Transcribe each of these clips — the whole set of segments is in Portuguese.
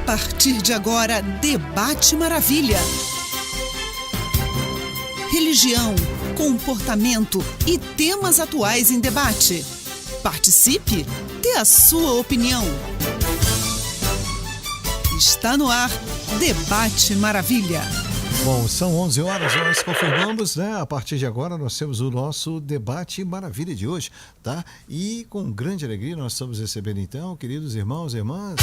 partir de agora, Debate Maravilha. Religião, comportamento e temas atuais em debate. Participe, dê a sua opinião. Está no ar, Debate Maravilha. Bom, são 11 horas, nós confirmamos, né? A partir de agora nós temos o nosso Debate Maravilha de hoje, tá? E com grande alegria nós estamos recebendo então, queridos irmãos e irmãs.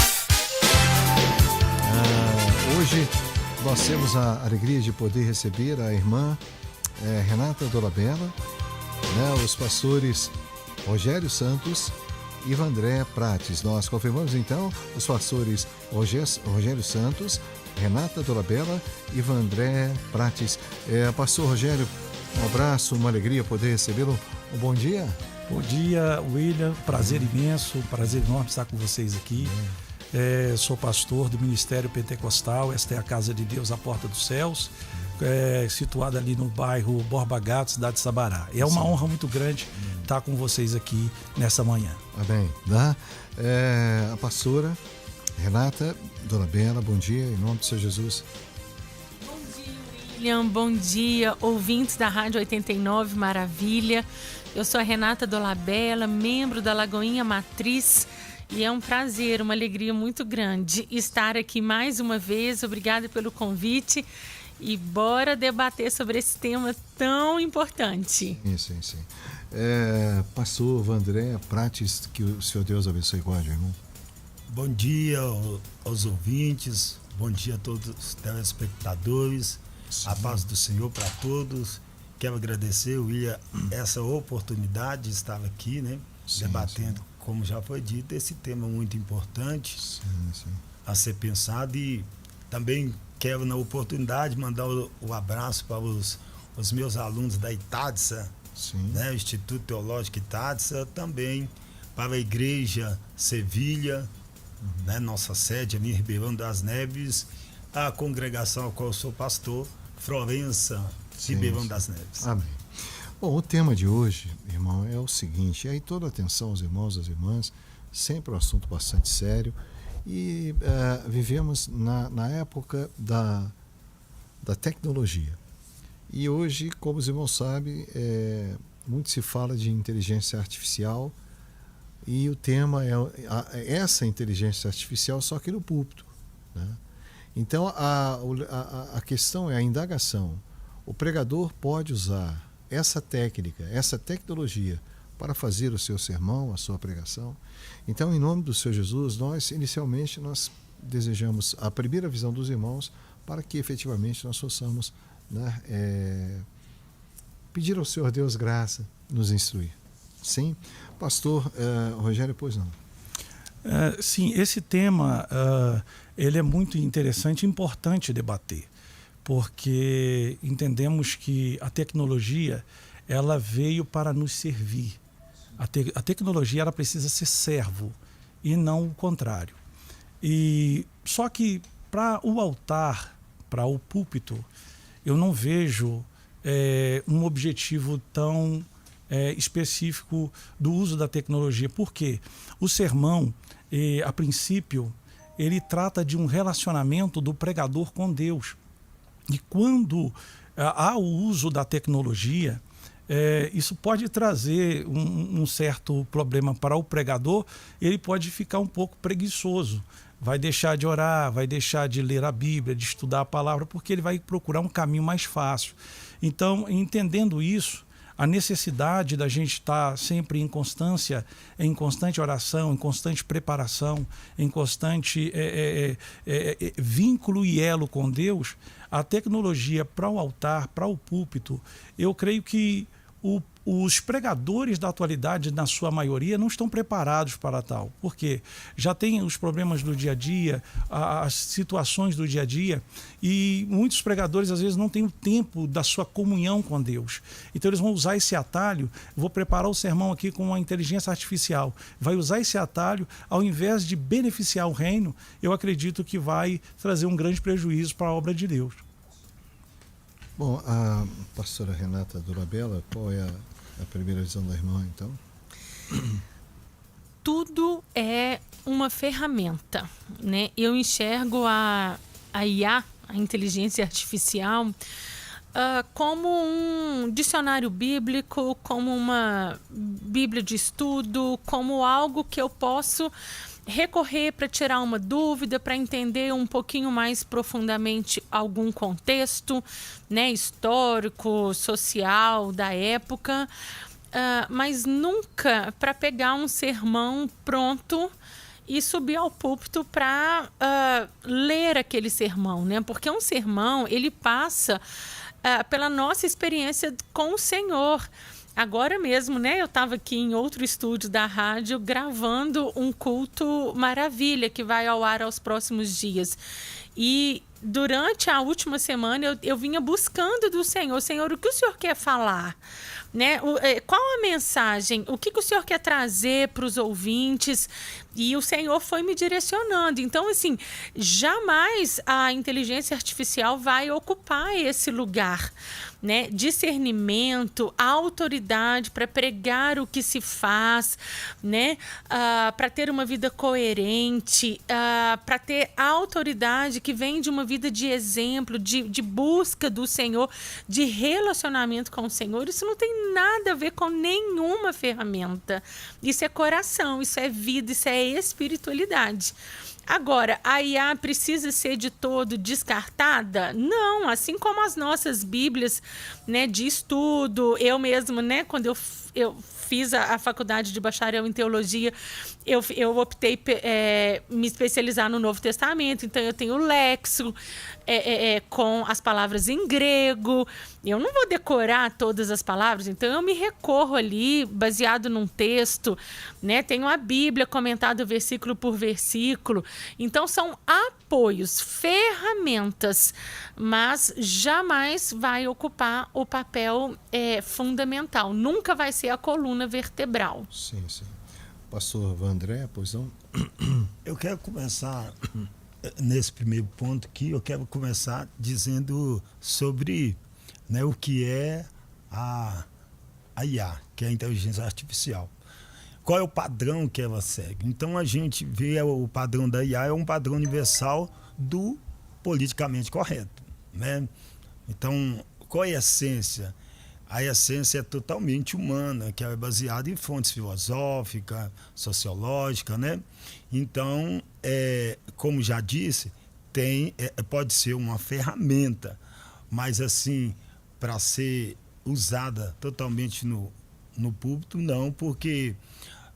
Hoje nós temos a alegria de poder receber a irmã Renata Dolabella, né? Os pastores Rogério Santos e Vandré Prates. Nós confirmamos então os pastores Rogério Santos, Renata Dolabella e Vandré Prates. Pastor Rogério, um abraço, uma alegria poder recebê-lo. Um bom dia. Bom dia, William. Prazer imenso, prazer enorme estar com vocês aqui. Sou pastor do Ministério Pentecostal. Esta é a Casa de Deus, a Porta dos Céus, situada ali no bairro Borba Gato, cidade de Sabará. É uma honra muito grande estar com vocês aqui nessa manhã. Amém. A pastora Renata Dolabella, bom dia, em nome do Senhor Jesus. Bom dia, William, bom dia, ouvintes da Rádio 89 Maravilha. Eu sou a Renata Dolabella, membro da Lagoinha Matriz, e é um prazer, uma alegria muito grande estar aqui mais uma vez. Obrigada pelo convite e bora debater sobre esse tema tão importante. Sim. Pastor Vandré Prates, que o Senhor Deus abençoe, guarde, irmão. Bom dia aos ouvintes, bom dia a todos os telespectadores, a paz do Senhor para todos. Quero agradecer, William, essa oportunidade de estar aqui, né, debatendo, como já foi dito, esse tema muito importante a ser pensado. E também quero, na oportunidade, mandar o abraço para os meus alunos da ITADSA, né, o Instituto Teológico ITADSA, também para a Igreja Sevilha, né, nossa sede ali em Ribeirão das Neves, a congregação a qual eu sou pastor, Florença, Ribeirão das Neves. Amém. Bom, o tema de hoje, irmão, é o seguinte, e aí toda atenção aos irmãos, às irmãs, sempre um assunto bastante sério, e vivemos na época da tecnologia. E hoje, como os irmãos sabem, muito se fala de inteligência artificial, e o tema é essa inteligência artificial, só que no púlpito, né? Então, a questão é a indagação. O pregador pode usar essa técnica, essa tecnologia para fazer o seu sermão, a sua pregação? Então, em nome do Senhor Jesus, inicialmente, nós desejamos a primeira visão dos irmãos para que, efetivamente, nós possamos, né, pedir ao Senhor Deus graça, nos instruir. Sim? Pastor Rogério, pois não. Sim, esse tema ele é muito interessante e importante debater, porque entendemos que a tecnologia ela veio para nos servir. A tecnologia ela precisa ser servo e não o contrário. E só que para o altar, para o púlpito, eu não vejo um objetivo tão específico do uso da tecnologia. Por quê? O sermão, a princípio, ele trata de um relacionamento do pregador com Deus. E quando há o uso da tecnologia, isso pode trazer um certo problema para o pregador. Ele pode ficar um pouco preguiçoso, vai deixar de orar, vai deixar de ler a Bíblia, de estudar a palavra, porque ele vai procurar um caminho mais fácil. Então, entendendo isso, a necessidade da gente estar sempre em constante oração, em constante preparação, em constante vínculo e elo com Deus, a tecnologia para o altar, para o púlpito, eu creio que os pregadores da atualidade, na sua maioria, não estão preparados para tal. Porque já tem os problemas do dia a dia, as situações do dia a dia, e muitos pregadores, às vezes, não têm o tempo da sua comunhão com Deus. Então, eles vão usar esse atalho. Vou preparar o sermão aqui com uma inteligência artificial. Vai usar esse atalho, ao invés de beneficiar o reino, eu acredito que vai trazer um grande prejuízo para a obra de Deus. Bom, a pastora Renata Dolabella, qual é a primeira visão da irmã, então? Tudo é um uma ferramenta, né? Eu enxergo a IA, a inteligência artificial, como um dicionário bíblico, como uma bíblia de estudo, como algo que eu posso recorrer para tirar uma dúvida, para entender um pouquinho mais profundamente algum contexto, né, histórico, social da época, mas nunca para pegar um sermão pronto e subir ao púlpito para ler aquele sermão, né? Porque um sermão, ele passa pela nossa experiência com o Senhor. Agora mesmo, né? Eu estava aqui em outro estúdio da rádio gravando um culto Maravilha que vai ao ar aos próximos dias. E durante a última semana eu vinha buscando do Senhor. Senhor, o que o Senhor quer falar? Né? Qual a mensagem? O que o Senhor quer trazer para os ouvintes? E o Senhor foi me direcionando. Então, assim, jamais a inteligência artificial vai ocupar esse lugar, né? Discernimento, autoridade para pregar o que se faz, né? Para ter uma vida coerente, para ter a autoridade que vem de uma vida de exemplo, de busca do Senhor, de relacionamento com o Senhor. Isso não tem nada a ver com nenhuma ferramenta. Isso é coração, isso é vida, isso é espiritualidade. Agora, a IA precisa ser de todo descartada? Não, assim como as nossas bíblias, né, de estudo, eu mesmo, né, quando eu fiz a faculdade de bacharel em teologia, eu optei me especializar no Novo Testamento, então eu tenho o Lexo, com as palavras em grego. Eu não vou decorar todas as palavras, então eu me recorro ali, baseado num texto, né? Tenho a Bíblia comentada versículo por versículo. Então são apoios, ferramentas, mas jamais vai ocupar o papel fundamental. Nunca vai ser a coluna vertebral. Sim. Pastor Vandré, pois não? Eu quero começar nesse primeiro ponto aqui, eu quero começar dizendo sobre, né, o que é a IA, que é a inteligência artificial. Qual é o padrão que ela segue? Então a gente vê o padrão da IA é um padrão universal do politicamente correto, né? Então, qual é a essência? A essência é totalmente humana, que é baseada em fontes filosóficas, sociológicas, né? Então, como já disse, pode ser uma ferramenta, mas assim, para ser usada totalmente no púlpito, não, porque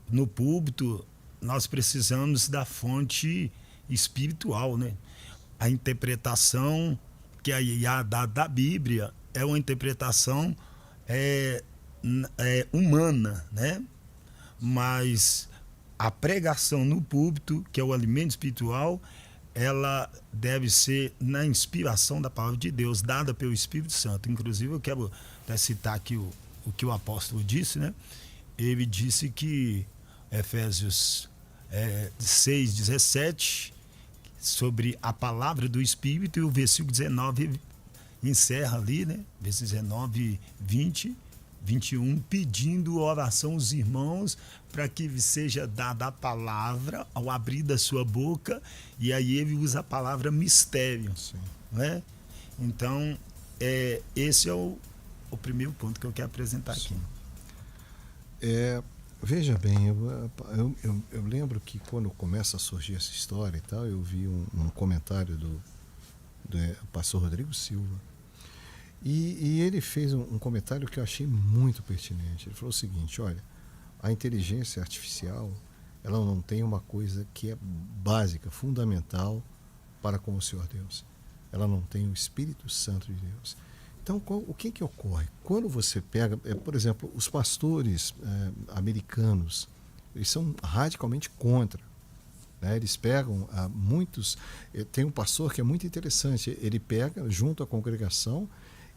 no púlpito nós precisamos da fonte espiritual, né? A interpretação que a IA dá da Bíblia é uma interpretação humana, né? Mas a pregação no púlpito, que é o alimento espiritual, ela deve ser na inspiração da palavra de Deus, dada pelo Espírito Santo. Inclusive, eu quero até citar aqui o que o apóstolo disse, né? Ele disse que Efésios 6:17, sobre a palavra do Espírito, e o versículo 19 encerra ali, né? Versículo 19, 20, 21, pedindo oração aos irmãos para que seja dada a palavra ao abrir da sua boca, e aí ele usa a palavra mistério, né? Então, esse é o primeiro ponto que eu quero apresentar aqui. Veja bem, eu lembro que quando começa a surgir essa história e tal, eu vi um comentário do pastor Rodrigo Silva, e ele fez um comentário que eu achei muito pertinente. Ele falou o seguinte: olha, a inteligência artificial, ela não tem uma coisa que é básica, fundamental para com o Senhor Deus. Ela não tem o Espírito Santo de Deus. Então, o que ocorre? Quando você pega, por exemplo, os pastores americanos, eles são radicalmente contra, né? Eles pegam muitos... Tem um pastor que é muito interessante, ele pega junto à congregação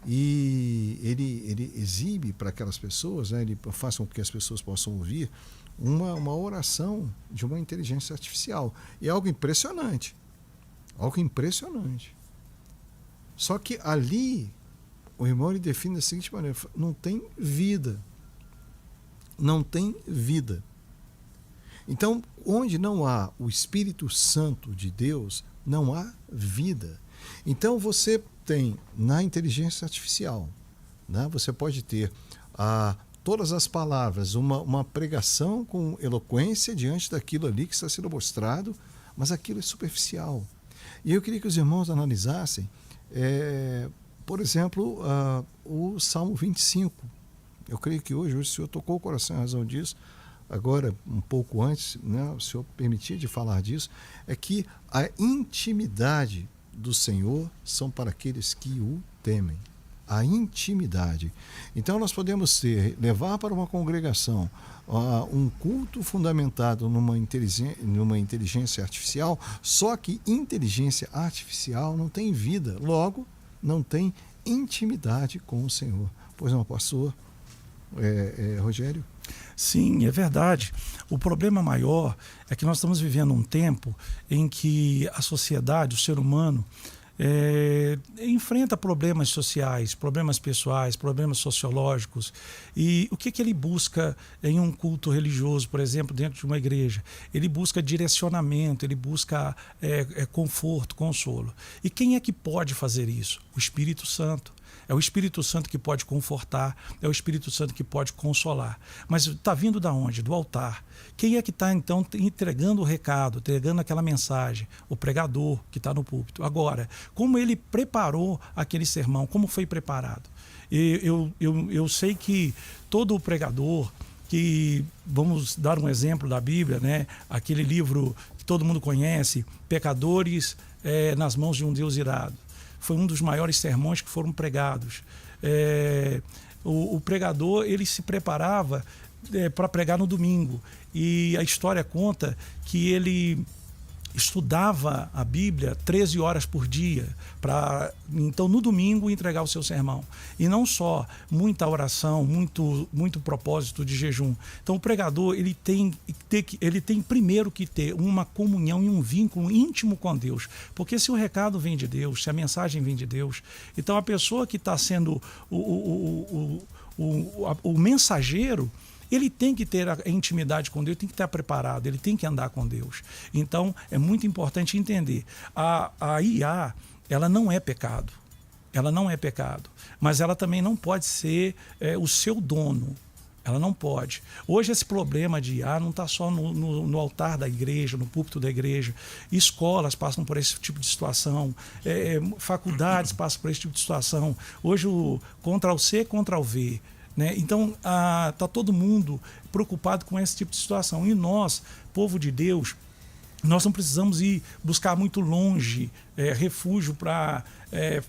e ele exibe para aquelas pessoas, né? Ele faz com que as pessoas possam ouvir uma oração de uma inteligência artificial. E é algo impressionante. Algo impressionante. Só que ali, o irmão ele define da seguinte maneira: não tem vida. Não tem vida. Então, onde não há o Espírito Santo de Deus, não há vida. Então, você tem na inteligência artificial, né? Você pode ter todas as palavras, uma pregação com eloquência diante daquilo ali que está sendo mostrado, mas aquilo é superficial. E eu queria que os irmãos analisassem, por exemplo, o Salmo 25. Eu creio que hoje o Senhor tocou o coração em razão disso. Agora, um pouco antes, né, o Senhor permitia de falar disso, é que a intimidade do Senhor são para aqueles que o temem. A intimidade. Então nós podemos levar para uma congregação um culto fundamentado numa inteligência artificial, só que inteligência artificial não tem vida, logo não tem intimidade com o Senhor. Pois não, pastor Rogério? Sim, é verdade. O problema maior é que nós estamos vivendo um tempo em que a sociedade, o ser humano, enfrenta problemas sociais, problemas pessoais, problemas sociológicos. E o que ele busca em um culto religioso, por exemplo, dentro de uma igreja? Ele busca direcionamento, ele busca conforto, consolo. E quem é que pode fazer isso? O Espírito Santo. É o Espírito Santo que pode confortar, é o Espírito Santo que pode consolar. Mas está vindo da onde? Do altar. Quem é que está, então, entregando o recado, entregando aquela mensagem? O pregador que está no púlpito. Agora, como ele preparou aquele sermão? Como foi preparado? Eu sei que todo pregador, que vamos dar um exemplo da Bíblia, né? Aquele livro que todo mundo conhece, Pecadores nas mãos de um Deus irado. Foi um dos maiores sermões que foram pregados. O pregador, ele se preparava para pregar no domingo. E a história conta que ele estudava a Bíblia 13 horas por dia, para então no domingo entregar o seu sermão. E não só muita oração, muito propósito de jejum. Então o pregador ele tem primeiro que ter uma comunhão e um vínculo íntimo com Deus. Porque se o recado vem de Deus, se a mensagem vem de Deus, então a pessoa que está sendo o mensageiro, ele tem que ter a intimidade com Deus, tem que estar preparado, ele tem que andar com Deus. Então, é muito importante entender. A IA, ela não é pecado. Ela não é pecado. Mas ela também não pode ser o seu dono. Ela não pode. Hoje esse problema de IA não está só no altar da igreja, no púlpito da igreja. Escolas passam por esse tipo de situação. Faculdades passam por esse tipo de situação. Hoje o Ctrl-C, Ctrl-V. Né? Então, está todo mundo preocupado com esse tipo de situação. E nós, povo de Deus, nós não precisamos ir buscar muito longe refúgio para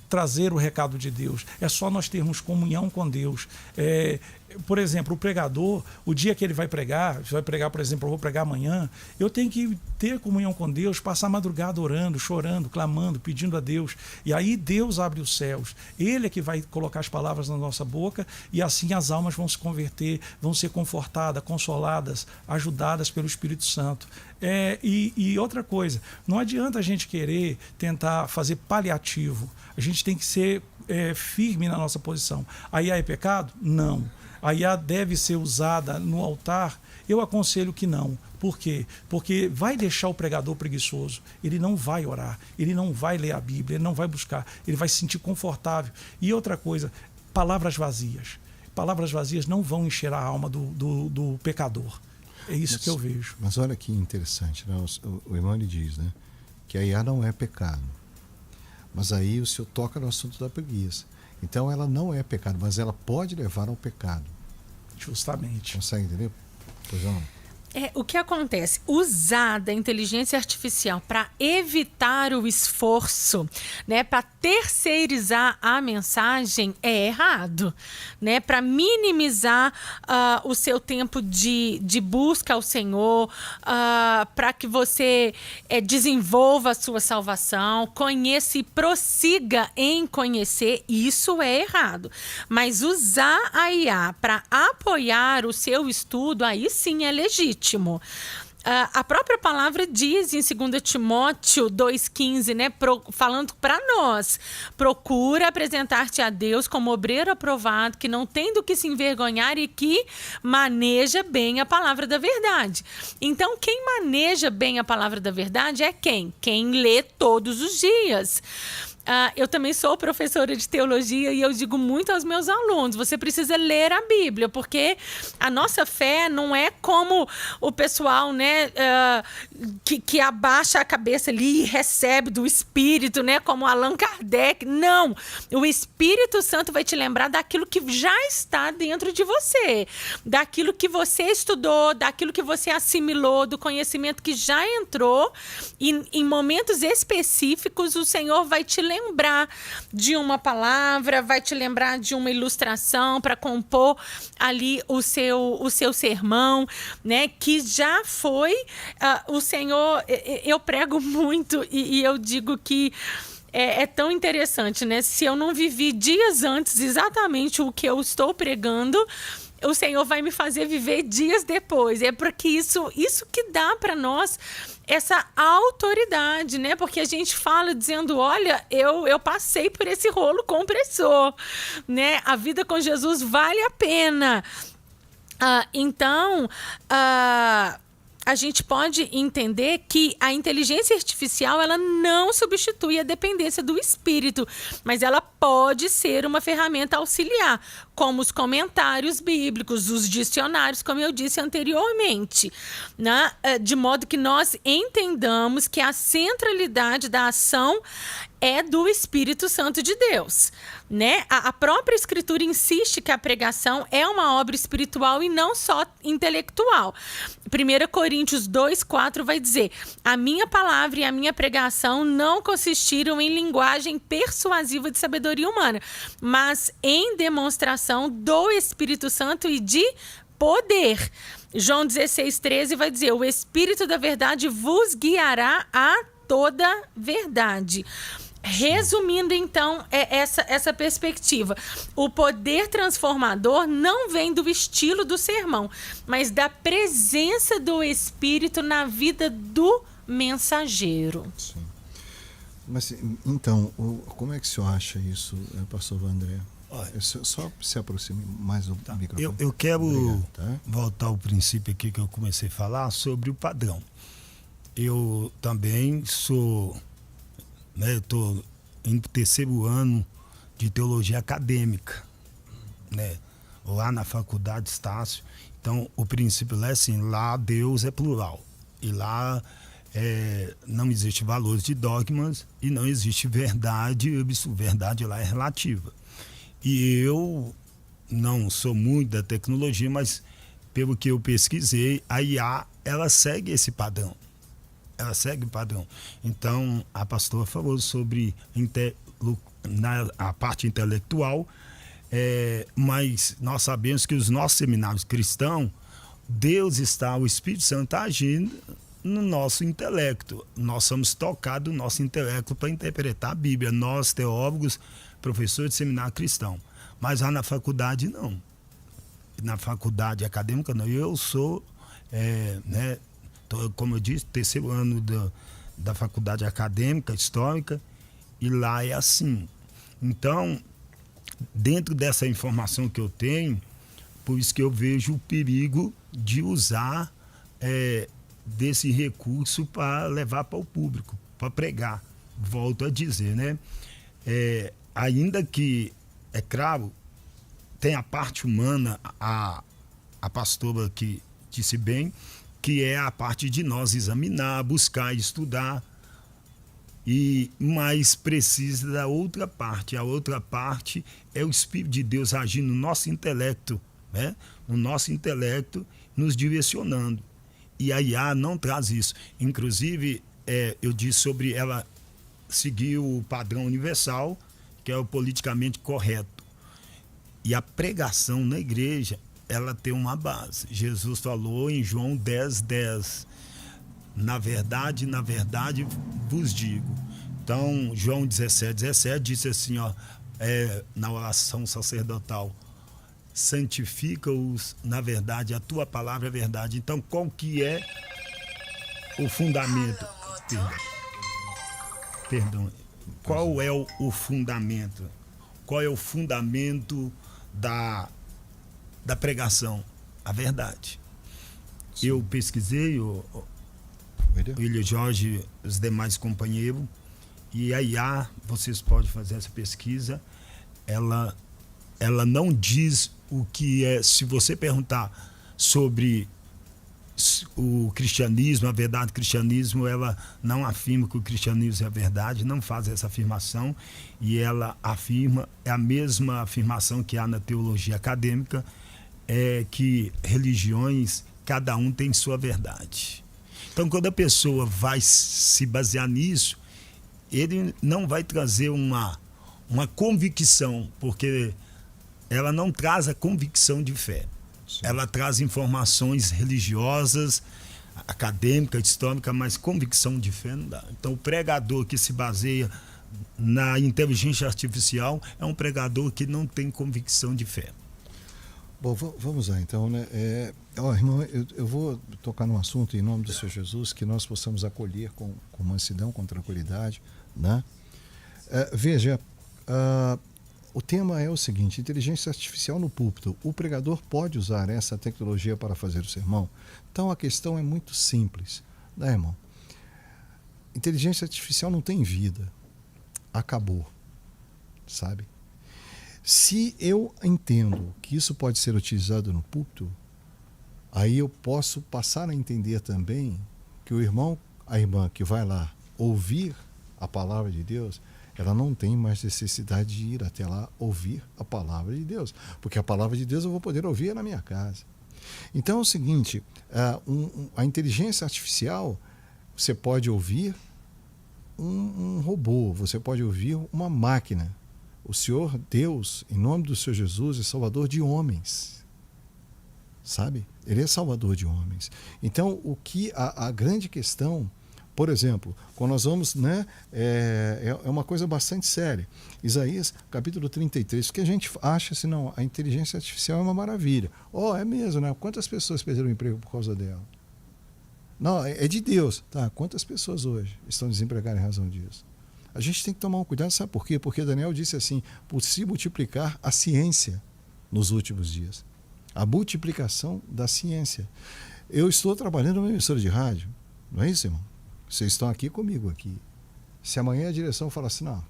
trazer o recado de Deus. É só nós termos comunhão com Deus. Por exemplo, o pregador, o dia que ele vai pregar, por exemplo, eu vou pregar amanhã, eu tenho que ter comunhão com Deus, passar a madrugada orando, chorando, clamando, pedindo a Deus. E aí Deus abre os céus. Ele é que vai colocar as palavras na nossa boca e assim as almas vão se converter, vão ser confortadas, consoladas, ajudadas pelo Espírito Santo. E outra coisa, não adianta a gente querer tentar fazer paliativo. A gente tem que ser firme na nossa posição. A IA é pecado? Não. A IA deve ser usada no altar? Eu aconselho que não. Por quê? Porque vai deixar o pregador preguiçoso. Ele não vai orar, ele não vai ler a Bíblia, ele não vai buscar, ele vai se sentir confortável. E outra coisa, palavras vazias. Palavras vazias não vão encher a alma do pecador. É isso que eu vejo. Mas olha que interessante, né? O irmão ele diz, né, que a IA não é pecado. Mas aí o senhor toca no assunto da preguiça. Então ela não é pecado, mas ela pode levar ao pecado. Justamente. Consegue entender? Pois não. O que acontece? Usar da inteligência artificial para evitar o esforço, né, para terceirizar a mensagem é errado, né, para minimizar o seu tempo de busca ao Senhor, para que você desenvolva a sua salvação, conheça e prossiga em conhecer, isso é errado. Mas usar a IA para apoiar o seu estudo, aí sim é legítimo. a própria palavra diz em 2 Timóteo 2,15, né, falando para nós, procura apresentar-te a Deus como obreiro aprovado, que não tem do que se envergonhar e que maneja bem a palavra da verdade. Então, quem maneja bem a palavra da verdade é quem? Quem lê todos os dias. Eu também sou professora de teologia e eu digo muito aos meus alunos, você precisa ler a Bíblia, porque a nossa fé não é como o pessoal, né, que abaixa a cabeça ali e recebe do Espírito, né, como Allan Kardec. Não, o Espírito Santo vai te lembrar daquilo que já está dentro de você, daquilo que você estudou, daquilo que você assimilou, do conhecimento que já entrou, e em momentos específicos o Senhor vai te lembrar de uma palavra, vai te lembrar de uma ilustração para compor ali o seu sermão, né? Que já foi o Senhor. Eu prego muito e eu digo que é tão interessante, né? Se eu não vivi dias antes exatamente o que eu estou pregando, o Senhor vai me fazer viver dias depois. É porque isso que dá para nós essa autoridade, né? Porque a gente fala dizendo, olha, eu passei por esse rolo compressor, né? A vida com Jesus vale a pena. Então, a gente pode entender que a inteligência artificial ela não substitui a dependência do espírito, mas ela pode ser uma ferramenta auxiliar, como os comentários bíblicos, os dicionários, como eu disse anteriormente, né? De modo que nós entendamos que a centralidade da ação é do Espírito Santo de Deus, né? A própria Escritura insiste que a pregação é uma obra espiritual e não só intelectual. 1 Coríntios 2,4 vai dizer: a minha palavra e a minha pregação não consistiram em linguagem persuasiva de sabedoria humana, mas em demonstração do Espírito Santo e de poder. João 16,13 vai dizer: o Espírito da verdade vos guiará a toda verdade. Resumindo, então, essa perspectiva. O poder transformador não vem do estilo do sermão, mas da presença do Espírito na vida do mensageiro. Sim. Mas, então, como é que o senhor acha isso, pastor Vandré? Só se aproxime mais do microfone. Eu quero Obrigado, tá? voltar ao princípio aqui que eu comecei a falar sobre o padrão. Eu também sou... né, eu estou em 3º ano de teologia acadêmica, né, lá na faculdade Estácio. Então, o princípio lá é assim, lá Deus é plural. E lá não existe valores de dogmas e não existe verdade lá é relativa. E eu não sou muito da tecnologia, mas pelo que eu pesquisei, a IA, ela segue esse padrão. Ela segue o padrão. Então, a pastora falou sobre a parte intelectual, mas nós sabemos que os nossos seminários cristãos, Deus está, o Espírito Santo está agindo no nosso intelecto. Nós somos tocados no nosso intelecto para interpretar a Bíblia. Nós, teólogos, professores de seminário cristão. Mas lá na faculdade, não. Na faculdade acadêmica, não. Eu sou, né, como eu disse, 3º ano da faculdade acadêmica, histórica, e lá é assim. Então, dentro dessa informação que eu tenho, por isso que eu vejo o perigo de usar desse recurso para levar para o público, para pregar. Volto a dizer, né? Ainda que, é claro, tem a parte humana, a pastora que disse bem, que é a parte de nós examinar, buscar, estudar, mas precisa da outra parte. A outra parte é o Espírito de Deus agindo no nosso intelecto, né? No nosso intelecto, nos direcionando. E a IA não traz isso. Inclusive, eu disse sobre ela seguir o padrão universal, que é o politicamente correto. E a pregação na igreja, ela tem uma base. Jesus falou em João 10:10. Na verdade, vos digo. Então, João 17:17 disse assim, na oração sacerdotal: santifica-os na verdade, a tua palavra é verdade. Então, qual que é o fundamento? Perdão. Qual é o fundamento? Qual é o fundamento da pregação? A verdade. Sim. Eu pesquisei, o William Jorge, os demais companheiros, e a IA, vocês podem fazer essa pesquisa, ela não diz o que é. Se você perguntar sobre o cristianismo, a verdade do cristianismo, ela não afirma que o cristianismo é a verdade, não faz essa afirmação, e ela afirma, é a mesma afirmação que há na teologia acadêmica, é que religiões, cada um tem sua verdade. Então, quando a pessoa vai se basear nisso, ele não vai trazer uma convicção, porque ela não traz a convicção de fé. Sim. Ela traz informações religiosas, acadêmicas, históricas, mas convicção de fé não dá. Então, o pregador que se baseia na inteligência artificial é um pregador que não tem convicção de fé. Bom, vamos lá então, né? Irmão, eu vou tocar num assunto em nome do Senhor Jesus, que nós possamos acolher com mansidão, com tranquilidade, né? Veja, o tema é o seguinte: inteligência artificial no púlpito. O pregador pode usar essa tecnologia para fazer o sermão? Então a questão é muito simples, né, irmão? Inteligência artificial não tem vida. Acabou, sabe? Se eu entendo que isso pode ser utilizado no púlpito, aí eu posso passar a entender também que o irmão, a irmã que vai lá ouvir a palavra de Deus, ela não tem mais necessidade de ir até lá ouvir a palavra de Deus, porque a palavra de Deus eu vou poder ouvir na minha casa. Então é o seguinte, a inteligência artificial, você pode ouvir um robô, você pode ouvir uma máquina. O Senhor Deus, em nome do Senhor Jesus, é salvador de homens, sabe? Ele é salvador de homens. Então, a grande questão, por exemplo, quando nós vamos, né, é uma coisa bastante séria. Isaías, capítulo 33, porque a gente acha assim, não, a inteligência artificial é uma maravilha. É mesmo, né? Quantas pessoas perderam o emprego por causa dela? Não, é de Deus. Tá, quantas pessoas hoje estão desempregadas em razão disso? A gente tem que tomar um cuidado, sabe por quê? Porque Daniel disse assim, por se multiplicar a ciência nos últimos dias. A multiplicação da ciência. Eu estou trabalhando numa emissora de rádio, não é isso, irmão? Vocês estão aqui comigo aqui. Se amanhã a direção falar assim, não,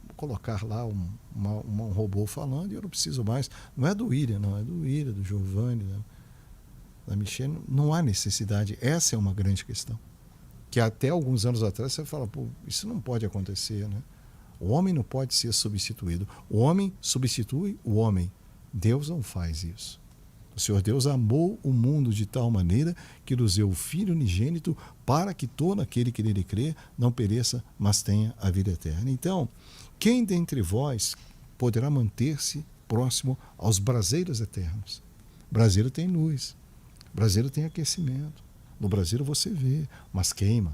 vou colocar lá um robô falando e eu não preciso mais. Não é do William, não, é do William, do Giovanni, da Michelle. Não há necessidade. Essa é uma grande questão. Que até alguns anos atrás você fala, pô, isso não pode acontecer, né? O homem não pode ser substituído. O homem substitui o homem. Deus não faz isso. O Senhor Deus amou o mundo de tal maneira que nos deu o Filho unigênito para que todo aquele que nele crê não pereça, mas tenha a vida eterna. Então, quem dentre vós poderá manter-se próximo aos braseiros eternos? Braseiro tem luz, braseiro tem aquecimento. No Brasil você vê, mas queima.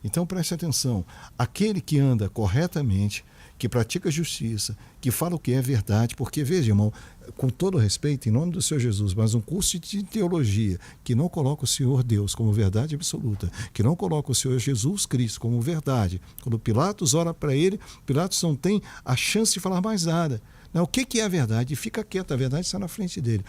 Então preste atenção, aquele que anda corretamente, que pratica justiça, que fala o que é verdade, porque veja, irmão, com todo respeito, em nome do Senhor Jesus, mas um curso de teologia que não coloca o Senhor Deus como verdade absoluta, que não coloca o Senhor Jesus Cristo como verdade, quando Pilatos ora para ele, Pilatos não tem a chance de falar mais nada. Não, o que é a verdade? E fica quieto, a verdade está na frente dele.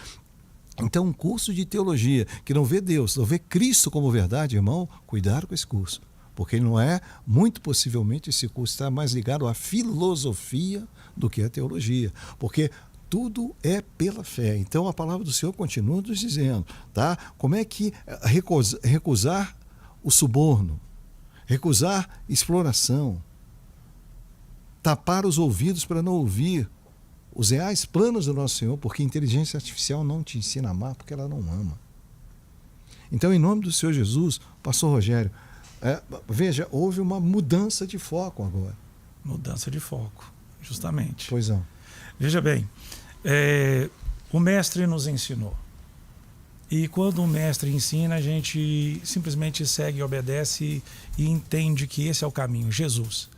Então, um curso de teologia que não vê Deus, não vê Cristo como verdade, irmão, cuidado com esse curso. Porque ele não é, muito possivelmente, esse curso está mais ligado à filosofia do que à teologia. Porque tudo é pela fé. Então, a palavra do Senhor continua nos dizendo, tá? Como é que recusar o suborno, recusar exploração, tapar os ouvidos para não ouvir os reais planos do nosso Senhor, porque a inteligência artificial não te ensina a amar, porque ela não ama. Então, em nome do Senhor Jesus, pastor Rogério, veja, houve uma mudança de foco agora. Mudança de foco, justamente. Pois não. Veja bem, o mestre nos ensinou. E quando o mestre ensina, a gente simplesmente segue, obedece e entende que esse é o caminho, Jesus.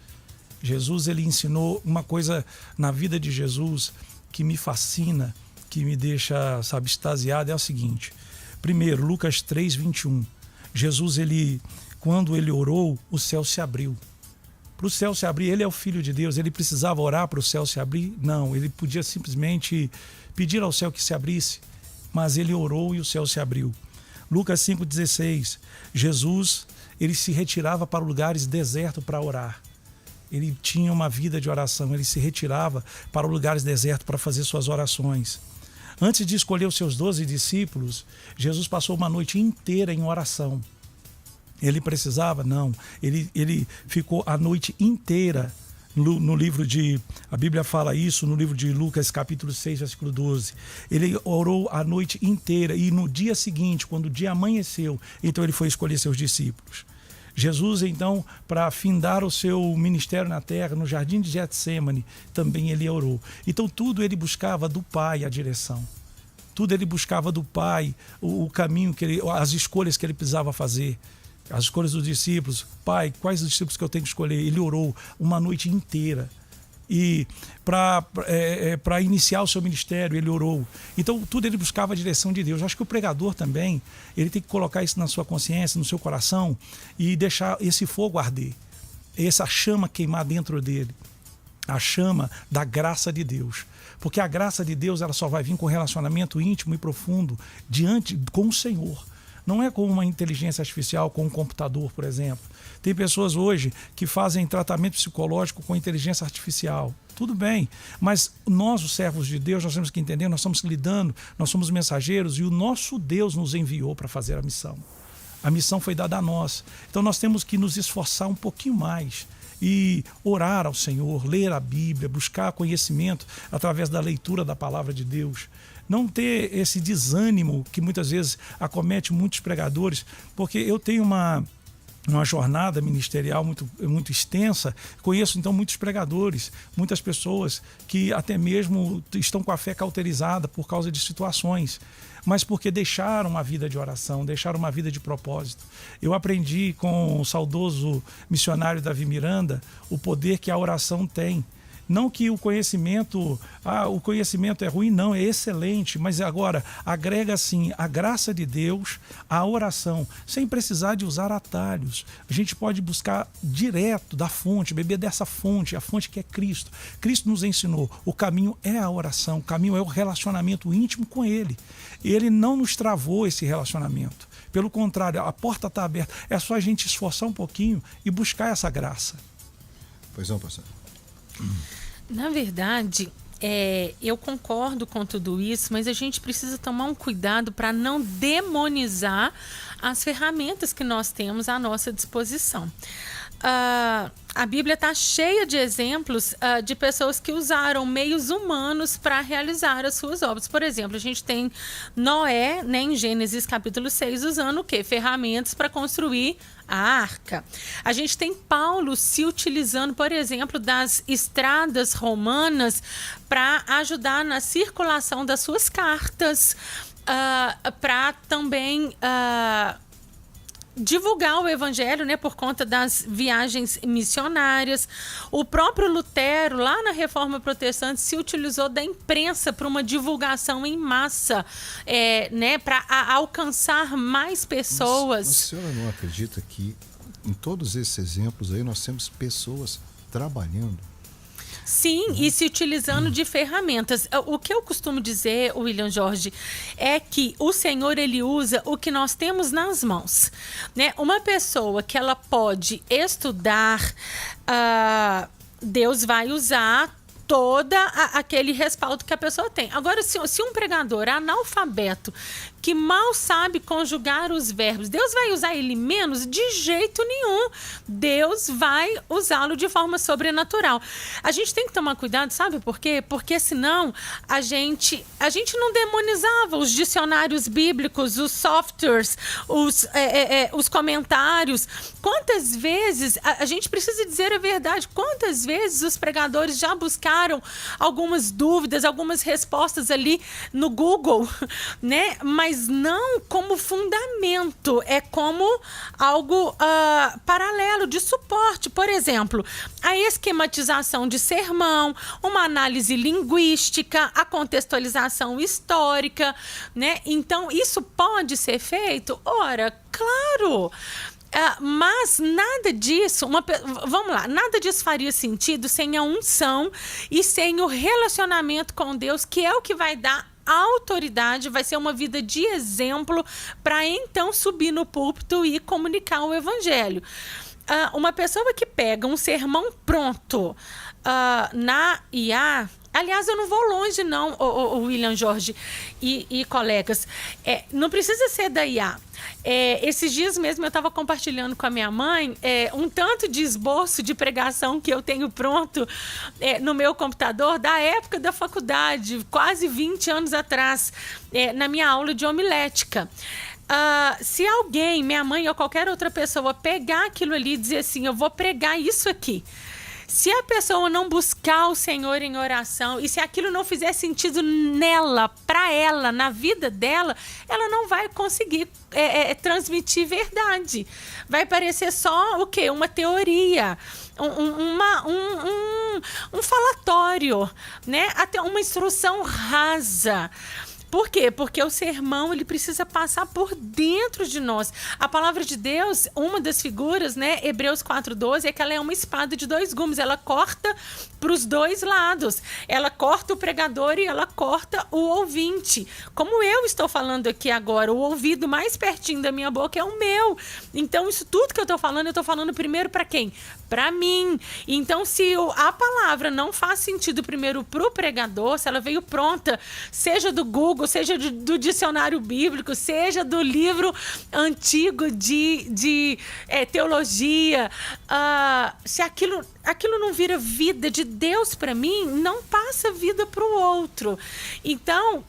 Jesus, ele ensinou uma coisa na vida de Jesus que me fascina, que me deixa, extasiado, é o seguinte. Primeiro, Lucas 3:21. Jesus, ele, quando ele orou, o céu se abriu. Para o céu se abrir, ele é o Filho de Deus, ele precisava orar para o céu se abrir? Não, ele podia simplesmente pedir ao céu que se abrisse, mas ele orou e o céu se abriu. Lucas 5,16, Jesus, ele se retirava para lugares desertos para orar. Ele tinha uma vida de oração, ele se retirava para lugares desertos para fazer suas orações. Antes de escolher os seus 12 discípulos, Jesus passou uma noite inteira em oração. Ele precisava? Não. Ele ficou a noite inteira no livro de... A Bíblia fala isso no livro de Lucas, capítulo 6, versículo 12. Ele orou a noite inteira e no dia seguinte, quando o dia amanheceu, então ele foi escolher seus discípulos. Jesus, então, para findar o seu ministério na terra, no jardim de Getsêmani, também ele orou. Então, tudo ele buscava do Pai a direção. Tudo ele buscava do Pai, o caminho, as escolhas que ele precisava fazer. As escolhas dos discípulos. Pai, quais os discípulos que eu tenho que escolher? Ele orou uma noite inteira. E para iniciar o seu ministério, ele orou. Então, tudo ele buscava a direção de Deus. Acho que o pregador também, ele tem que colocar isso na sua consciência, no seu coração, e deixar esse fogo arder, essa chama queimar dentro dele, a chama da graça de Deus. Porque a graça de Deus, ela só vai vir com relacionamento íntimo e profundo com o Senhor. Não é com uma inteligência artificial, com um computador, por exemplo. Tem pessoas hoje que fazem tratamento psicológico com inteligência artificial. Tudo bem, mas nós, os servos de Deus, nós temos que entender, nós estamos lidando, nós somos mensageiros e o nosso Deus nos enviou para fazer a missão. A missão foi dada a nós. Então nós temos que nos esforçar um pouquinho mais e orar ao Senhor, ler a Bíblia, buscar conhecimento através da leitura da palavra de Deus. Não ter esse desânimo que muitas vezes acomete muitos pregadores, porque eu tenho uma jornada ministerial muito extensa, conheço então muitos pregadores, muitas pessoas que até mesmo estão com a fé cauterizada por causa de situações, mas porque deixaram a vida de oração, deixaram uma vida de propósito. Eu aprendi com o saudoso missionário Davi Miranda o poder que a oração tem. Não que o conhecimento é ruim, não, é excelente, mas agora agrega assim a graça de Deus à oração, sem precisar de usar atalhos. A gente pode buscar direto da fonte, beber dessa fonte, a fonte que é Cristo. Cristo nos ensinou, o caminho é a oração, o caminho é o relacionamento íntimo com Ele. Ele não nos travou esse relacionamento. Pelo contrário, a porta está aberta. É só a gente esforçar um pouquinho e buscar essa graça. Pois não, pastor. Na verdade, eu concordo com tudo isso, mas a gente precisa tomar um cuidado para não demonizar as ferramentas que nós temos à nossa disposição. A Bíblia está cheia de exemplos de pessoas que usaram meios humanos para realizar as suas obras. Por exemplo, a gente tem Noé, né, em Gênesis capítulo 6, usando o quê? Ferramentas para construir a arca. A gente tem Paulo se utilizando, por exemplo, das estradas romanas para ajudar na circulação das suas cartas, para também divulgar o evangelho, né, por conta das viagens missionárias. O próprio Lutero, lá na Reforma Protestante, se utilizou da imprensa para uma divulgação em massa, né, para alcançar mais pessoas. Mas a senhora não acredita que em todos esses exemplos aí nós temos pessoas trabalhando? Sim, e se utilizando de ferramentas. O que eu costumo dizer, William Jorge, é que o Senhor, ele usa o que nós temos nas mãos, né? Uma pessoa que ela pode estudar, Deus vai usar aquele respaldo que a pessoa tem. Agora, se um pregador analfabeto, que mal sabe conjugar os verbos, Deus vai usar ele menos? De jeito nenhum. Deus vai usá-lo de forma sobrenatural. A gente tem que tomar cuidado, sabe por quê? Porque senão a gente não demonizava os dicionários bíblicos, os softwares, os comentários. Quantas vezes, a gente precisa dizer a verdade, quantas vezes os pregadores já buscaram algumas dúvidas, algumas respostas ali no Google, né? Mas não como fundamento, é como algo paralelo, de suporte. Por exemplo, a esquematização de sermão, uma análise linguística, a contextualização histórica, né? Então, isso pode ser feito? Ora, claro! Mas nada disso, vamos lá, nada disso faria sentido sem a unção e sem o relacionamento com Deus, que é o que vai dar autoridade, vai ser uma vida de exemplo para então subir no púlpito e comunicar o evangelho. Uma pessoa que pega um sermão pronto na IA, aliás, eu não vou longe não, o William Jorge e colegas, não precisa ser da IA. Esses dias mesmo eu estava compartilhando com a minha mãe um tanto de esboço de pregação que eu tenho pronto no meu computador da época da faculdade, quase 20 anos atrás, na minha aula de homilética. Se alguém, minha mãe ou qualquer outra pessoa, pegar aquilo ali e dizer assim, eu vou pregar isso aqui, se a pessoa não buscar o Senhor em oração e se aquilo não fizer sentido nela, para ela, na vida dela, ela não vai conseguir transmitir verdade. Vai parecer só o quê? Uma teoria, um falatório, né? Até uma instrução rasa. Por quê? Porque o sermão ele precisa passar por dentro de nós. A palavra de Deus, uma das figuras, né, Hebreus 4:12, é que ela é uma espada de 2 gumes. Ela corta para os 2 lados. Ela corta o pregador e ela corta o ouvinte. Como eu estou falando aqui agora, o ouvido mais pertinho da minha boca é o meu. Então, isso tudo que eu estou falando primeiro para quem? Para mim. Então, se a palavra não faz sentido primeiro para o pregador, se ela veio pronta, seja do Google, seja do dicionário bíblico, seja do livro antigo de teologia, se aquilo não vira vida de Deus para mim, não passa vida para o outro. Então,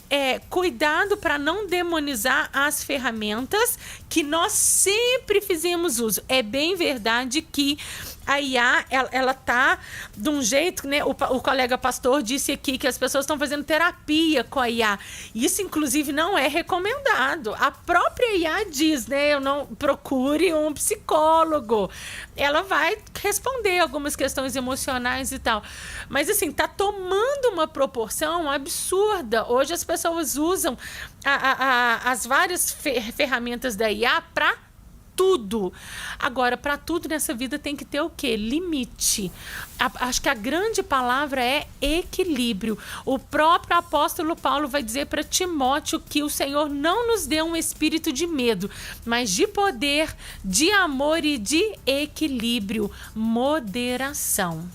cuidado para não demonizar as ferramentas que nós sempre fizemos uso. É bem verdade que a IA, ela tá de um jeito, né? O colega pastor disse aqui que as pessoas estão fazendo terapia com a IA. Isso, inclusive, não é recomendado. A própria IA diz, né? Eu não procure um psicólogo. Ela vai responder algumas questões emocionais e tal. Mas, assim, tá tomando uma proporção absurda. Hoje as pessoas usam as várias ferramentas da IA para tudo. Agora, para tudo nessa vida tem que ter o quê? Limite. Acho que a grande palavra é equilíbrio. O próprio apóstolo Paulo vai dizer para Timóteo que o Senhor não nos deu um espírito de medo, mas de poder, de amor e de equilíbrio, moderação.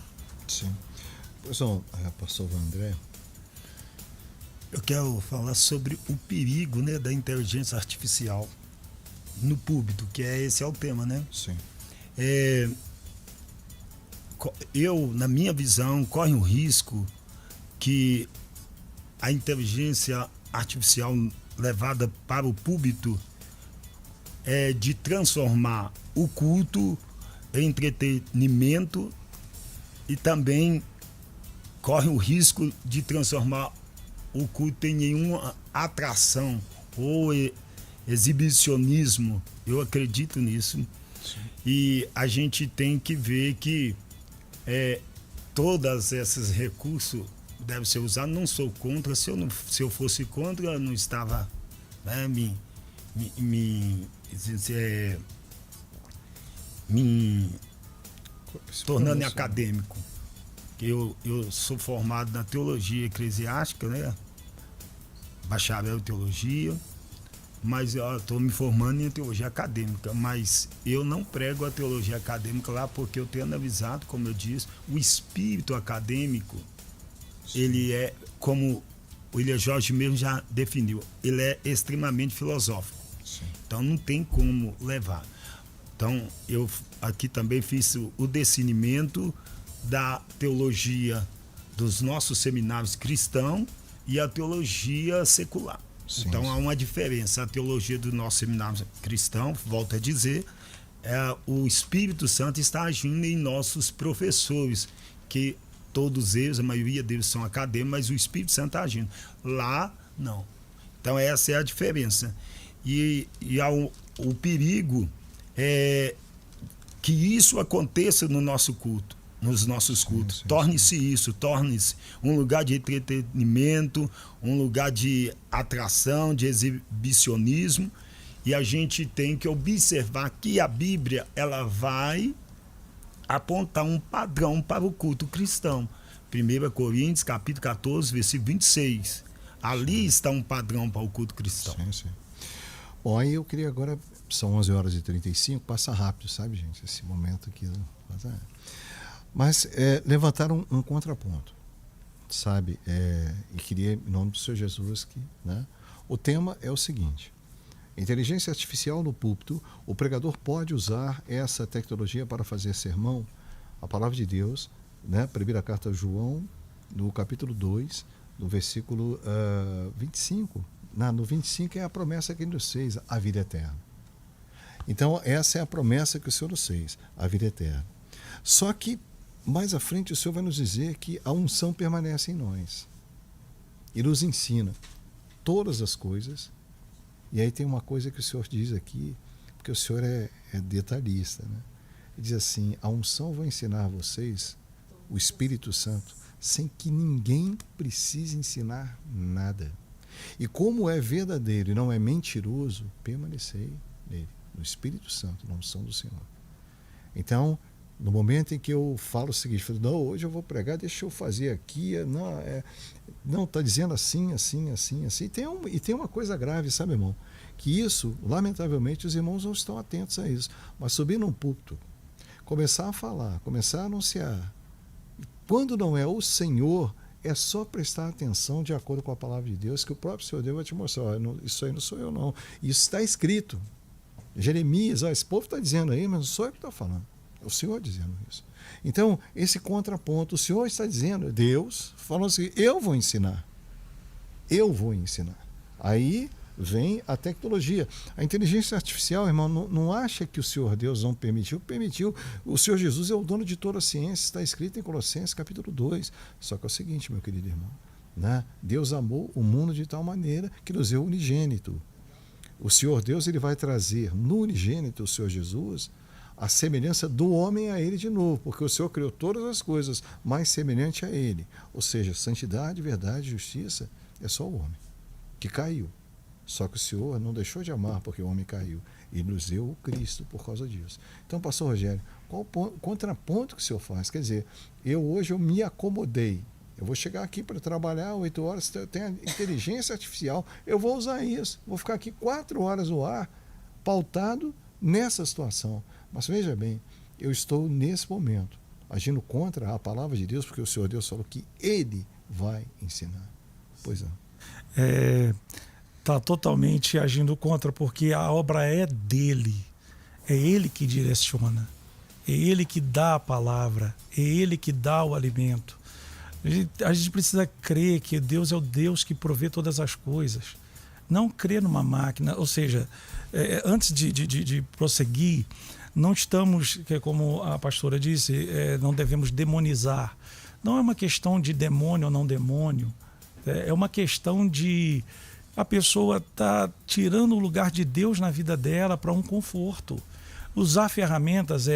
Sim. Pois não, pastor André. Eu quero falar sobre o perigo, né, da inteligência artificial no púlpito, que esse é o tema, né? Sim. Na minha visão, corre um risco que a inteligência artificial levada para o púlpito de transformar o culto em entretenimento e também corre o risco de transformar o culto em nenhuma atração ou exibicionismo. Eu acredito nisso. Sim. E a gente tem que ver que todos esses recursos devem ser usados. Não sou contra. Se eu fosse contra, eu não estava me tornando acadêmico. Eu sou formado na teologia eclesiástica, né? Bacharel em teologia, mas eu estou me formando em teologia acadêmica, mas eu não prego a teologia acadêmica lá porque eu tenho analisado, como eu disse, o espírito acadêmico. Sim. Ele é, como o William Jorge mesmo já definiu, ele é extremamente filosófico. Sim. Então não tem como levar. Então eu aqui também fiz o discernimento da teologia dos nossos seminários cristãos e a teologia secular. Sim, então há uma diferença. A teologia do nosso seminário cristão, volto a dizer, o Espírito Santo está agindo em nossos professores, que todos eles, a maioria deles são acadêmicos, mas o Espírito Santo está agindo. Lá, não. Então essa é a diferença. E o perigo é que isso aconteça no nosso culto, nos nossos cultos. Sim. Torne-se um lugar de entretenimento, um lugar de atração, de exibicionismo, E a gente tem que observar que a Bíblia ela vai apontar um padrão para o culto cristão. 1 Coríntios, capítulo 14, versículo 26. Ali está um padrão para o culto cristão. Sim, sim. Bom, aí eu queria agora, são 11h35, passa rápido, sabe, gente, esse momento aqui. Mas levantar um contraponto, sabe, e queria, em nome do Senhor Jesus, que, né, o tema é o seguinte: inteligência artificial no púlpito, o pregador pode usar essa tecnologia para fazer sermão? A palavra de Deus, né, primeira carta a João, no capítulo 2, no versículo 25. No 25 é a promessa que ele nos fez, a vida eterna. Então, essa é a promessa que o Senhor nos fez, a vida eterna. Só que, mais à frente, o Senhor vai nos dizer que a unção permanece em nós. E nos ensina todas as coisas. E aí tem uma coisa que o Senhor diz aqui, porque o Senhor é detalhista, né? Ele diz assim: a unção vai ensinar vocês, o Espírito Santo, sem que ninguém precise ensinar nada. E como é verdadeiro e não é mentiroso, permanecei nele, no Espírito Santo, na unção do Senhor. Então, no momento em que eu falo o seguinte, não, hoje eu vou pregar, deixa eu fazer aqui, não, está dizendo assim. E tem uma coisa grave, sabe, irmão? Que isso, lamentavelmente, os irmãos não estão atentos a isso. Mas subir num púlpito, começar a falar, começar a anunciar, quando não é o Senhor, é só prestar atenção de acordo com a palavra de Deus, que o próprio Senhor Deus vai te mostrar. Isso aí não sou eu, não. Isso está escrito. Jeremias, esse povo está dizendo aí, mas não sou eu que estou falando. É o Senhor dizendo isso. Então, esse contraponto, o Senhor está dizendo, Deus, falando assim, eu vou ensinar. Eu vou ensinar. Aí vem a tecnologia. A inteligência artificial, irmão, não acha que o Senhor Deus não permitiu? Permitiu. O Senhor Jesus é o dono de toda a ciência, está escrito em Colossenses capítulo 2. Só que é o seguinte, meu querido irmão, né? Deus amou o mundo de tal maneira que nos deu unigênito. O Senhor Deus, ele vai trazer no unigênito, o Senhor Jesus, a semelhança do homem a ele de novo, porque o Senhor criou todas as coisas mais semelhante a ele. Ou seja, santidade, verdade, justiça, é só o homem que caiu. Só que o Senhor não deixou de amar porque o homem caiu. E nos deu o Cristo por causa disso. Então, pastor Rogério, qual o contraponto que o senhor faz? Quer dizer, hoje eu me acomodei. Eu vou chegar aqui para trabalhar 8 horas, eu tenho a inteligência artificial, eu vou usar isso. Vou ficar aqui 4 horas no ar, pautado nessa situação. Mas veja bem, eu estou nesse momento agindo contra a palavra de Deus, porque o Senhor Deus falou que Ele vai ensinar. Pois é. Está totalmente agindo contra, porque a obra é dele. É ele que direciona. É ele que dá a palavra. É ele que dá o alimento. A gente precisa crer que Deus é o Deus que provê todas as coisas. Não crer numa máquina. Ou seja, antes de prosseguir, não estamos, como a pastora disse, não devemos demonizar. Não é uma questão de demônio ou não demônio. É uma questão de a pessoa está tirando o lugar de Deus na vida dela para um conforto. Usar ferramentas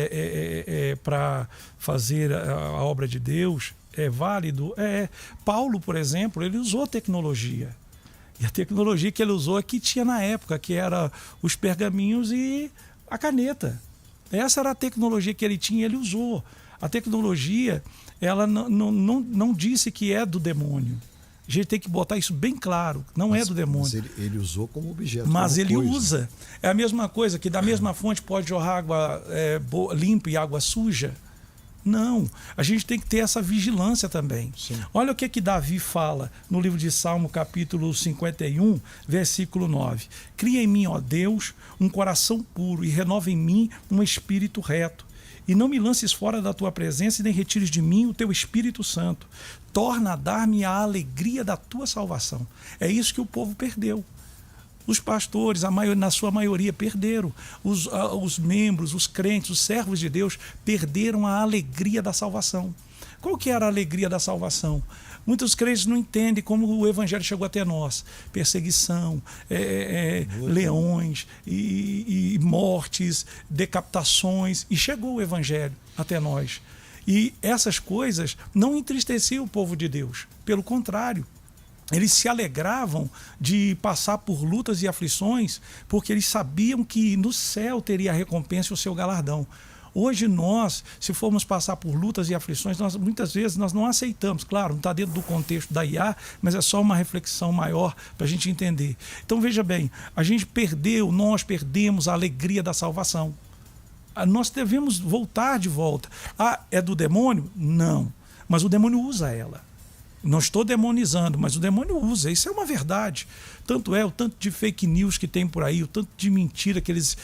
para fazer a obra de Deus é válido. Paulo, por exemplo, ele usou tecnologia. E a tecnologia que ele usou é que tinha na época, que era os pergaminhos e a caneta. Essa era a tecnologia que ele tinha e ele usou. A tecnologia, ela não disse que é do demônio. A gente tem que botar isso bem claro, não é do demônio. Mas ele usou como objeto. Mas ele coisa. usa. É a mesma coisa, que da mesma fonte pode jorrar água limpa e água suja. Não, a gente tem que ter essa vigilância também. Sim. Olha o que Davi fala no livro de Salmo, capítulo 51, versículo 9. Cria em mim, ó Deus, um coração puro e renova em mim um espírito reto. E não me lances fora da tua presença e nem retires de mim o teu Espírito Santo. Torna a dar-me a alegria da tua salvação. É isso que o povo perdeu. Os pastores, na sua maioria, perderam. Os membros, os crentes, os servos de Deus perderam a alegria da salvação. Qual que era a alegria da salvação? Muitos crentes não entendem como o evangelho chegou até nós. Perseguição, leões, e mortes, decapitações. E chegou o evangelho até nós. E essas coisas não entristeciam o povo de Deus. Pelo contrário, Eles se alegravam de passar por lutas e aflições, porque eles sabiam que no céu teria a recompensa e o seu galardão. Hoje nós, se formos passar por lutas e aflições, muitas vezes nós não aceitamos. Claro, não está dentro do contexto da IA, mas é só uma reflexão maior para a gente entender. Então veja bem, nós perdemos a alegria da salvação. Nós devemos voltar de volta. É do demônio? Não. Mas o demônio usa ela. Não estou demonizando, mas o demônio usa, isso é uma verdade. Tanto o tanto de fake news que tem por aí, o tanto de mentira que eles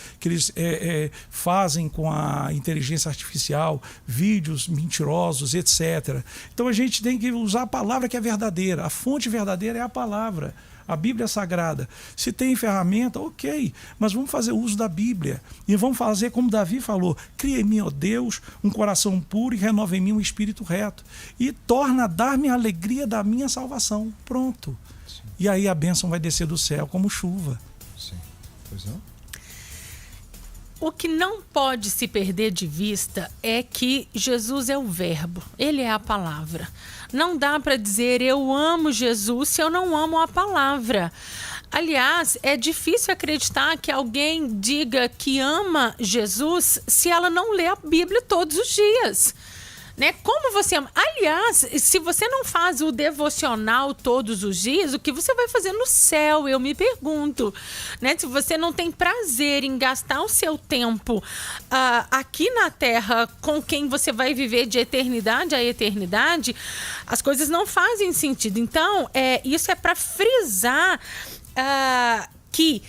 fazem com a inteligência artificial, vídeos mentirosos, etc. Então a gente tem que usar a palavra que é verdadeira, a fonte verdadeira é a palavra. A Bíblia é sagrada. Se tem ferramenta, ok, mas vamos fazer uso da Bíblia. E vamos fazer como Davi falou: cria em mim, ó Deus, um coração puro e renova em mim um espírito reto. E torna a dar-me a alegria da minha salvação. Pronto. Sim. E aí a bênção vai descer do céu como chuva. Sim. Pois não? O que não pode se perder de vista é que Jesus é o verbo, ele é a palavra. Não dá para dizer eu amo Jesus se eu não amo a palavra. Aliás, é difícil acreditar que alguém diga que ama Jesus se ela não lê a Bíblia todos os dias. Né? Como você ama? Aliás, se você não faz o devocional todos os dias, o que você vai fazer no céu? Eu me pergunto. Né? Se você não tem prazer em gastar o seu tempo aqui na Terra com quem você vai viver de eternidade a eternidade, as coisas não fazem sentido. Então, isso é para frisar que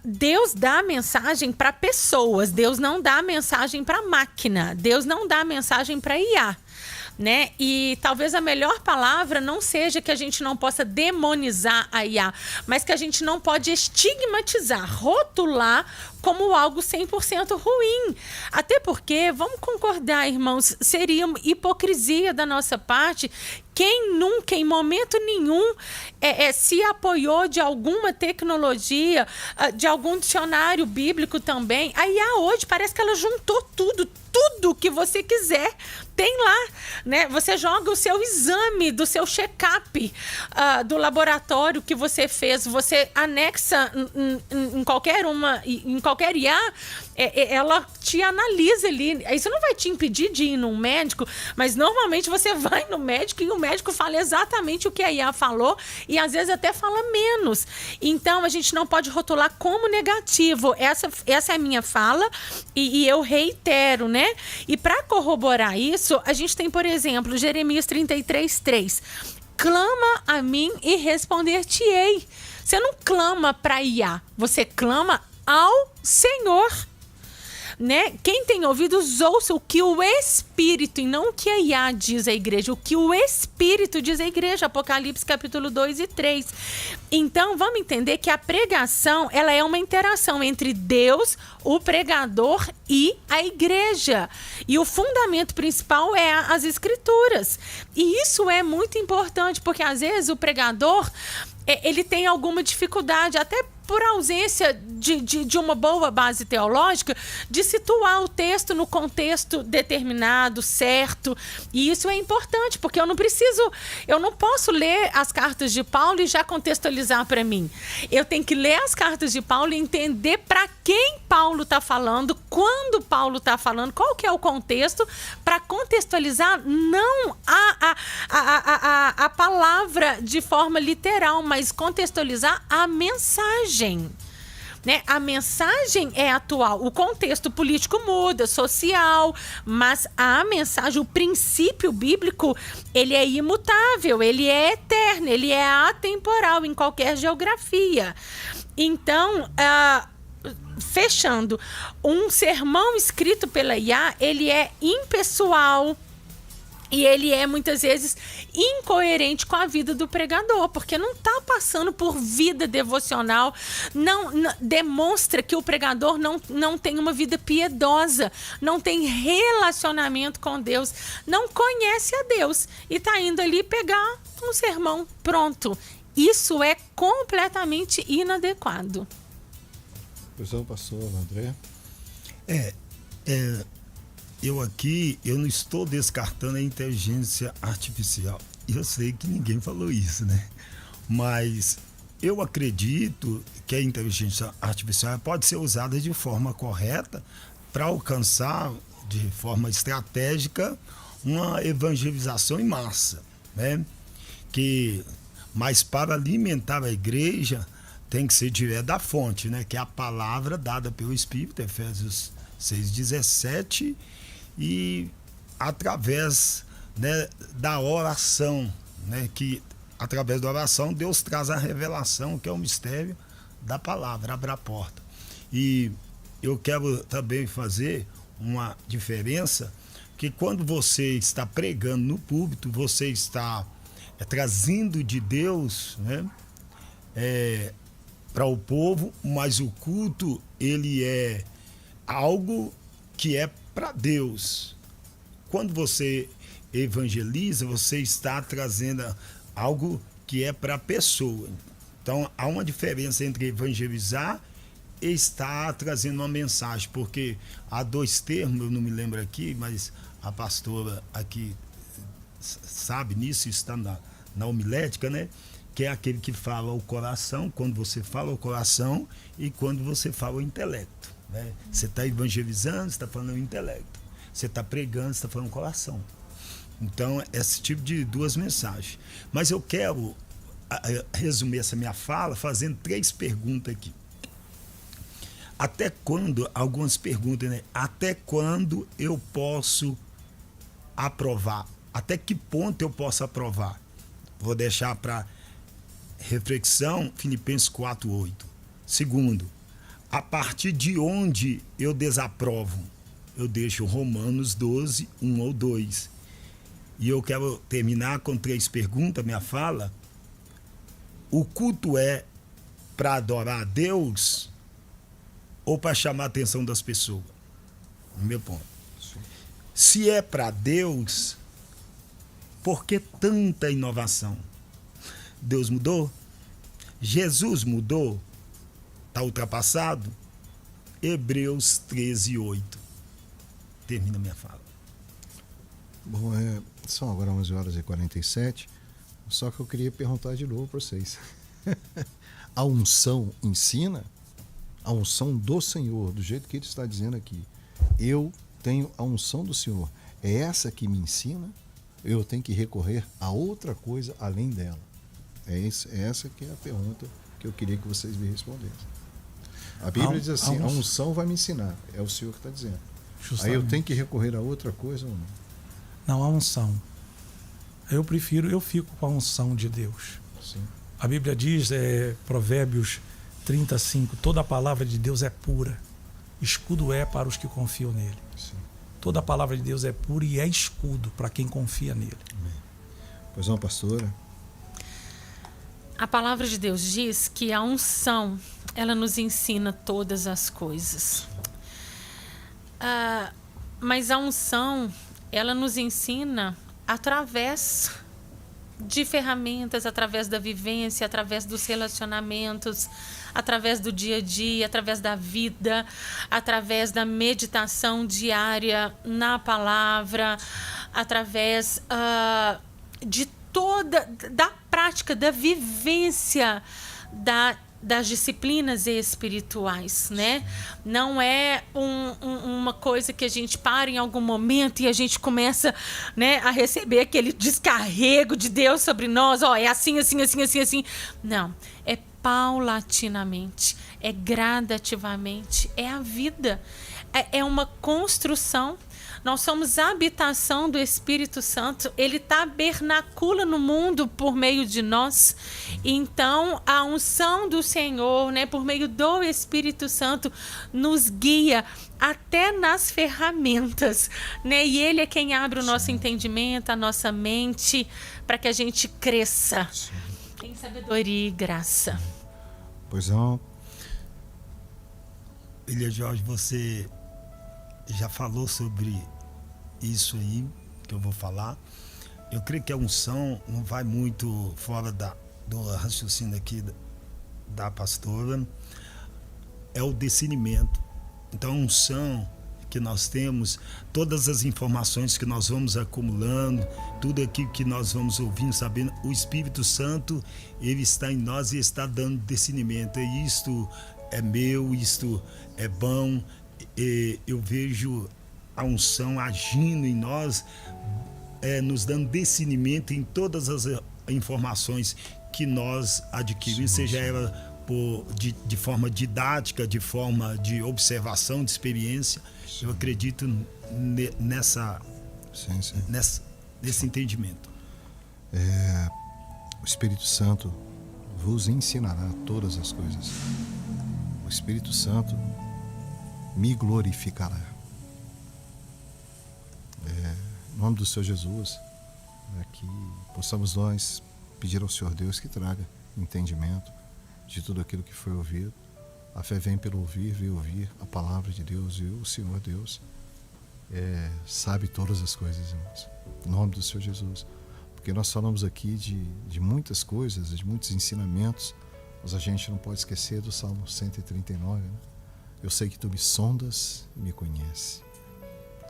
Deus dá mensagem para pessoas, Deus não dá mensagem para máquina, Deus não dá mensagem para IA. Né? E talvez a melhor palavra não seja que a gente não possa demonizar a IA, mas que a gente não pode estigmatizar, rotular como algo 100% ruim. Até porque, vamos concordar, irmãos, seria hipocrisia da nossa parte quem nunca, em momento nenhum, se apoiou de alguma tecnologia, de algum dicionário bíblico também. A IA hoje parece que ela juntou tudo que você quiser. Tem lá, né? Você joga o seu exame do seu check-up do laboratório que você fez, você anexa em qualquer IA, ela te analisa ali. Isso não vai te impedir de ir num médico, mas normalmente você vai no médico e o médico fala exatamente o que a IA falou e às vezes até fala menos. Então a gente não pode rotular como negativo. Essa é a minha fala e eu reitero, né? E para corroborar isso, a gente tem, por exemplo, Jeremias 33:3. Clama a mim e responder-te-ei. Você não clama para IA, você clama ao Senhor. Né? Quem tem ouvidos, ouça o que o Espírito, e não o que a IA diz à igreja, o que o Espírito diz à igreja, Apocalipse capítulo 2 e 3. Então, vamos entender que a pregação, ela é uma interação entre Deus, o pregador e a igreja. E o fundamento principal é as Escrituras. E isso é muito importante, porque às vezes o pregador, ele tem alguma dificuldade, até por ausência de uma boa base teológica, de situar o texto no contexto determinado, certo. E isso é importante, porque eu não posso ler as cartas de Paulo e já contextualizar para mim. Eu tenho que ler as cartas de Paulo e entender para quem Paulo está falando, quando Paulo está falando, qual que é o contexto, para contextualizar não a palavra de forma literal, mas contextualizar a mensagem. Né? A mensagem é atual, o contexto político muda, social, mas a mensagem, o princípio bíblico, ele é imutável, ele é eterno, ele é atemporal em qualquer geografia. Então, fechando, um sermão escrito pela IA, ele é impessoal, e ele é, muitas vezes, incoerente com a vida do pregador, porque não está passando por vida devocional, não demonstra que o pregador não tem uma vida piedosa, não tem relacionamento com Deus, não conhece a Deus e está indo ali pegar um sermão pronto. Isso é completamente inadequado. Professor, pastor André? Eu não estou descartando a inteligência artificial. Eu sei que ninguém falou isso, né? Mas eu acredito que a inteligência artificial pode ser usada de forma correta para alcançar de forma estratégica uma evangelização em massa, né? Mas para alimentar a igreja tem que ser direto da fonte, né? Que é a palavra dada pelo Espírito, Efésios 6,17, e através, né, da oração, né? Que através da oração Deus traz a revelação, que é o mistério da palavra, abre a porta. E eu quero também fazer uma diferença, que quando você está pregando no púlpito, você está trazendo de Deus, né, para o povo, mas o culto, ele é algo que é para Deus. Quando você evangeliza, você está trazendo algo que é para a pessoa. Então, há uma diferença entre evangelizar e estar trazendo uma mensagem, porque há dois termos, eu não me lembro aqui, mas a pastora aqui sabe nisso, está na homilética, né? Que é aquele que fala o coração, quando você fala o coração, e quando você fala o intelecto, né? Você está evangelizando, você está falando o intelecto. Você está pregando, você está falando o coração. Então, esse tipo de duas mensagens. Mas eu quero resumir essa minha fala fazendo 3 perguntas aqui. Até quando, algumas perguntas, né? Até quando eu posso aprovar? Até que ponto eu posso aprovar? Vou deixar para reflexão Filipenses 4:8. Segundo, a partir de onde eu desaprovo? Eu deixo Romanos 12, 1 ou 2. E eu quero terminar com 3 perguntas, minha fala. O culto é para adorar a Deus ou para chamar a atenção das pessoas? Meu ponto. Sim. Se é para Deus, por que tanta inovação? Deus mudou? Jesus mudou? Está ultrapassado? Hebreus 13:8. Termina minha fala. Bom, são agora 11h47, só que eu queria perguntar de novo para vocês. A unção ensina? A unção do Senhor, do jeito que ele está dizendo aqui. Eu tenho a unção do Senhor. É essa que me ensina? Eu tenho que recorrer a outra coisa além dela? É essa que é a pergunta que eu queria que vocês me respondessem. A Bíblia diz assim, a unção vai me ensinar. É o Senhor que está dizendo. Justamente. Aí eu tenho que recorrer a outra coisa ou não? Não, a unção. Eu fico com a unção de Deus. Sim. A Bíblia diz, Provérbios 35, toda a palavra de Deus é pura. Escudo é para os que confiam nele. Sim. Toda a palavra de Deus é pura e é escudo para quem confia nele. Amém. Pois não, pastora? A palavra de Deus diz que a unção, ela nos ensina todas as coisas. Mas a unção, ela nos ensina através de ferramentas, através da vivência, através dos relacionamentos, através do dia a dia, através da vida, através da meditação diária na palavra, através da prática, da vivência das disciplinas espirituais, né? Não é uma coisa que a gente para em algum momento e a gente começa, né, a receber aquele descarrego de Deus sobre nós, é assim, assim, assim, assim, assim. Não, é paulatinamente, é gradativamente, é a vida, é uma construção. Nós somos a habitação do Espírito Santo. Ele tabernacula no mundo por meio de nós. Então, a unção do Senhor, né, por meio do Espírito Santo, nos guia até nas ferramentas, né? E Ele é quem abre o nosso entendimento, a nossa mente, para que a gente cresça em sabedoria e graça. Pois não. Elia Jorge, você já falou sobre isso aí que eu vou falar. Eu creio que a unção não vai muito fora do raciocínio aqui da pastora. É o discernimento. Então a unção, que nós temos, todas as informações que nós vamos acumulando, tudo aquilo que nós vamos ouvindo, sabendo, o Espírito Santo, ele está em nós e está dando discernimento. E isto é meu, isto é bom. E eu vejo a unção agindo em nós, nos dando discernimento em todas as informações que nós adquirimos, seja ela de forma didática, de forma de observação, de experiência. Eu acredito nesse entendimento. O Espírito Santo vos ensinará todas as coisas. O Espírito Santo me glorificará. Em nome do Senhor Jesus, que possamos nós pedir ao Senhor Deus que traga entendimento de tudo aquilo que foi ouvido. A fé vem pelo ouvir, vem ouvir a palavra de Deus, e o Senhor Deus sabe todas as coisas, irmãos. Em nome do Senhor Jesus. Porque nós falamos aqui de muitas coisas, de muitos ensinamentos, mas a gente não pode esquecer do Salmo 139, né? Eu sei que tu me sondas e me conheces.